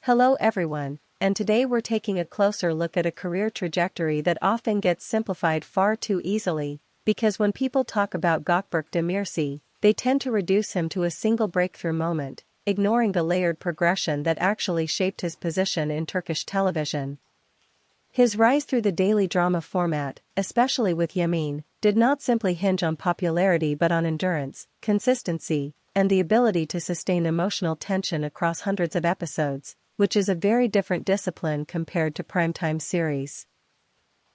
Hello everyone, and today we're taking a closer look at a career trajectory that often gets simplified far too easily, because when people talk about Gökberk Demirci, they tend to reduce him to a single breakthrough moment, ignoring the layered progression that actually shaped his position in Turkish television. His rise through the daily drama format, especially with Yamin, did not simply hinge on popularity but on endurance, consistency, and the ability to sustain emotional tension across hundreds of episodes, which is a very different discipline compared to primetime series.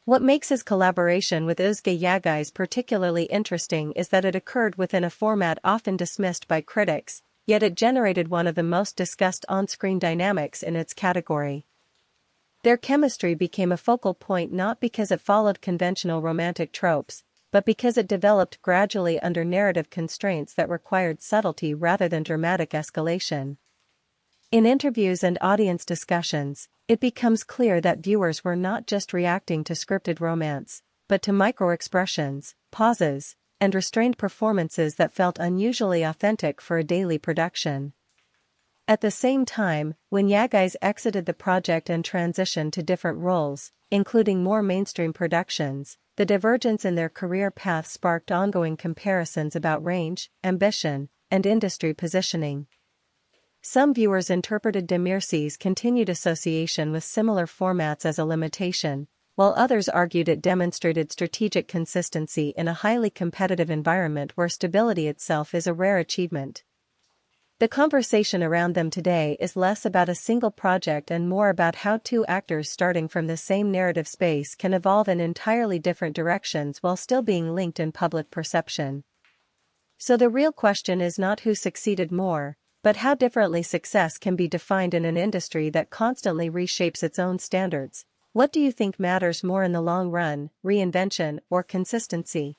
What makes his collaboration with Özge Yagay particularly interesting is that it occurred within a format often dismissed by critics, yet it generated one of the most discussed on-screen dynamics in its category. Their chemistry became a focal point not because it followed conventional romantic tropes, but because it developed gradually under narrative constraints that required subtlety rather than dramatic escalation. In interviews and audience discussions, it becomes clear that viewers were not just reacting to scripted romance, but to micro-expressions, pauses, and restrained performances that felt unusually authentic for a daily production. At the same time, when Yagay exited the project and transitioned to different roles, including more mainstream productions, the divergence in their career path sparked ongoing comparisons about range, ambition, and industry positioning. Some viewers interpreted Demirci's continued association with similar formats as a limitation, while others argued it demonstrated strategic consistency in a highly competitive environment where stability itself is a rare achievement. The conversation around them today is less about a single project and more about how two actors starting from the same narrative space can evolve in entirely different directions while still being linked in public perception. So the real question is not who succeeded more, but how differently success can be defined in an industry that constantly reshapes its own standards. What do you think matters more in the long run, reinvention or consistency?